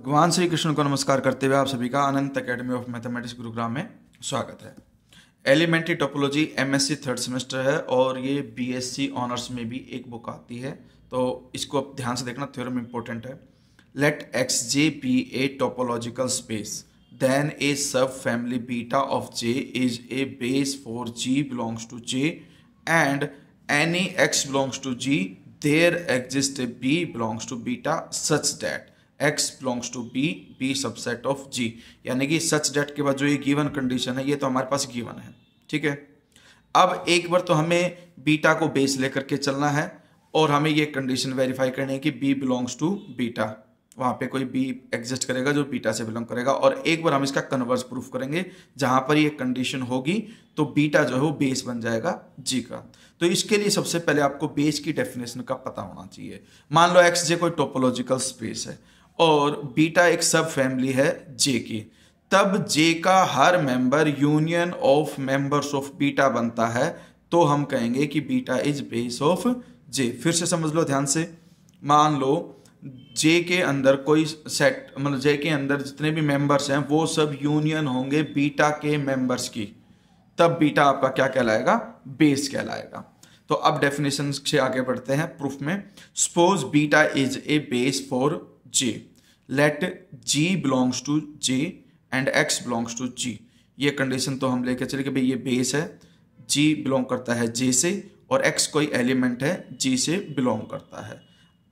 भगवान श्री कृष्ण को नमस्कार करते हुए आप सभी का Anant academy of mathematics Gurugram में स्वागत है। Elementary topology MSc third semester है और ये बीएससी ऑनर्स में भी एक बुक आती है, तो इसको आप ध्यान से देखना, थ्योरम इंपॉर्टेंट है। Let X J be a topological space then a sub family beta of J is a base for G belongs to J and any X belongs to G there exist a B belongs to beta such that x belongs to B subset of g। यानी कि सच date के बाद जो ये given condition है ये तो हमारे पास गिवन है, ठीक है। अब एक बार तो हमें बीटा को बेस लेकर के चलना है और हमें ये कंडीशन वेरीफाई करनी है कि b बिलोंग्स टू बीटा, वहाँ पे कोई b एग्जिस्ट करेगा जो बीटा से बिलोंग करेगा। और एक बार हम इसका कन्वर्स प्रूफ करेंगे, जहाँ पर ये कंडीशन होगी तो बीटा जो है वो बेस बन जाएगा g का। तो इसके लिए सबसे पहले आपको बेस की डेफिनेशन का पता होना चाहिए। मान लो एक्स जे कोई टोपोलॉजिकल स्पेस है और बीटा एक सब फैमिली है जे की, तब जे का हर member union of members of beta बनता है, तो हम कहेंगे कि beta is base of J. फिर से समझ लो ध्यान से। मान लो जे के अंदर कोई सेट, मतलब जे के अंदर जितने भी मेंबर्स हैं वो सब यूनियन होंगे बीटा के मेंबर्स की, तब बीटा आपका क्या कहलाएगा? बेस कहलाएगा। तो अब डेफिनेशन से आगे बढ़ते हैं प्रूफ में। Suppose beta is a base for J, let G belongs to J and X belongs to G। ये कंडीशन तो हम लेके चले कि भाई ये बेस है, G बिलोंग करता है J से और X कोई एलिमेंट है G से बिलोंग करता है।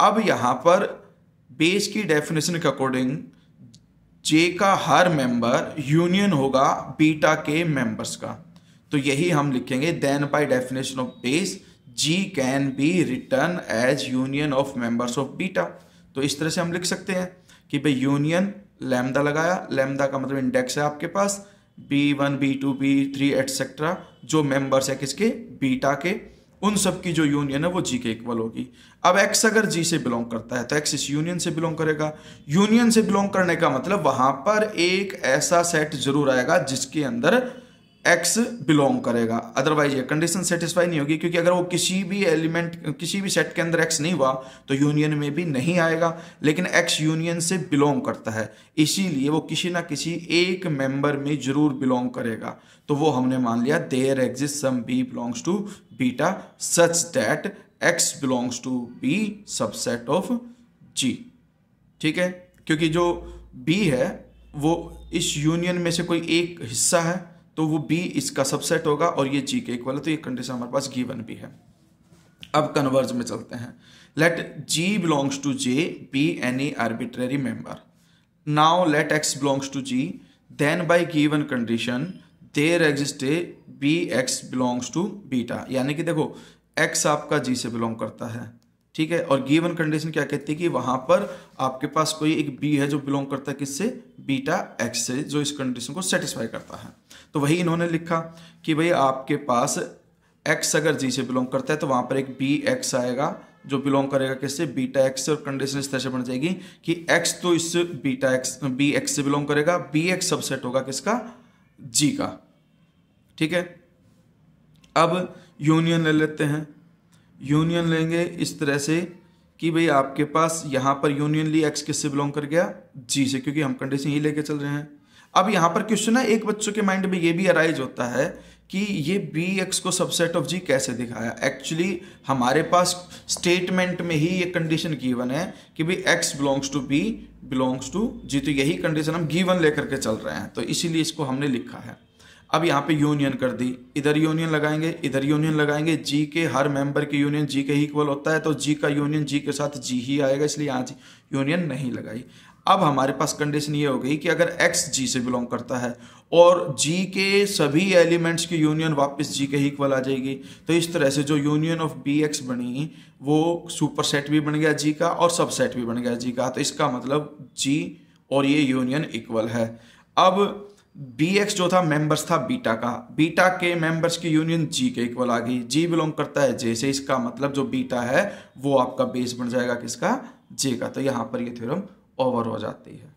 अब यहाँ पर बेस की डेफिनेशन के अकॉर्डिंग J का हर मेंबर यूनियन होगा बीटा के मेंबर्स का, तो यही हम लिखेंगे then by definition of base G can be written as union of members of beta. तो इस तरह से हम लिख सकते हैं कि भाई यूनियन लैम्डा लगाया, लैम्डा का मतलब इंडेक्स है आपके पास B1 B2 B3 एटसेट्रा, जो मेंबर्स है किसके? बीटा के, उन सब की जो यूनियन है वो जी के इक्वल होगी। अब x अगर जी से बिलोंग करता है तो x इस यूनियन से बिलोंग करेगा। यूनियन से बिलोंग करने का मतलब वहां पर एक ऐसा सेट जरूर आएगा जिसके अंदर x बिलोंग करेगा, अदरवाइज ये कंडीशन सेटिस्फाई नहीं होगी, क्योंकि अगर वो किसी भी एलिमेंट किसी भी सेट के अंदर x नहीं हुआ तो यूनियन में भी नहीं आएगा। लेकिन x यूनियन से बिलोंग करता है, इसीलिए वो किसी ना किसी एक मेंबर में जरूर बिलोंग करेगा। तो वो हमने मान लिया there exist some b belongs to beta such that x belongs to b subset of g, ठीक है। क्योंकि जो b है वो इस यूनियन में से कोई एक हिस्सा है, तो वो B इसका सबसेट होगा और ये G के इक्वल है, तो ये कंडीशन हमारे पास गिवन भी है। अब कन्वर्ज में चलते हैं। Let G belongs to J be any arbitrary member. Now let X belongs to G, then by given condition there exist a B X belongs to beta. यानी कि देखो X आपका G से बिलोंग करता है, ठीक है, और गिवन कंडीशन क्या कहती है कि वहां पर आपके पास कोई एक B है जो बिलोंग करता है किससे? बीटा X से, जो इस कंडीशन को सेटिस्फाई करता है। तो वही इन्होंने लिखा कि भाई आपके पास X अगर G से बिलोंग करता है तो वहां पर एक BX आएगा जो बिलोंग करेगा किससे? बीटा X से, और कंडीशन इस तरह से बन जाएगी कि X तो इस बीटा X BX से बिलोंग करेगा, BX सबसेट होगा किसका? G का, ठीक है। अब यूनियन ले लेते हैं। यूनियन लेंगे इस तरह से कि भाई आपके पास यहाँ पर यूनियन ली x किससे बिलोंग कर गया? G से, क्योंकि हम कंडीशन ये लेके चल रहे हैं। अब यहाँ पर क्वेश्चन है, एक बच्चों के माइंड में ये भी अराइज होता है कि ये BX को सबसेट ऑफ G कैसे दिखाया। एक्चुअली हमारे पास स्टेटमेंट में ही ये कंडीशन गिवन है कि भाई x belongs to B belongs to G, तो यही कंडीशन हम गिवन लेकर के चल रहे हैं, तो इसीलिए इसको हमने लिखा है। अब यहाँ पे यूनियन कर दी, इधर यूनियन लगाएंगे, इधर यूनियन लगाएंगे, G के हर मेंबर की यूनियन G के ही इक्वल होता है, तो G का यूनियन G के साथ G ही आएगा, इसलिए यहाँ यूनियन नहीं लगाई। अब हमारे पास कंडीशन ये हो गई कि अगर X G से बिलोंग करता है और G के सभी एलिमेंट्स की यूनियन वापस G के ही इक्वल आ जाएगी, तो इस तरह से जो यूनियन ऑफ BX बनी वो सुपर सेट भी बन गया G का और सबसेट भी बन गया G का, तो इसका मतलब G और ये यूनियन इक्वल है। अब BX जो था मेंबर्स था बीटा का, बीटा के मेंबर्स की यूनियन G के इक्वल आ गई, G बिलोंग करता है J से, इसका मतलब जो बीटा है वो आपका बेस बन जाएगा किसका? J का। तो यहाँ पर ये थ्योरम ओवर हो जाती है।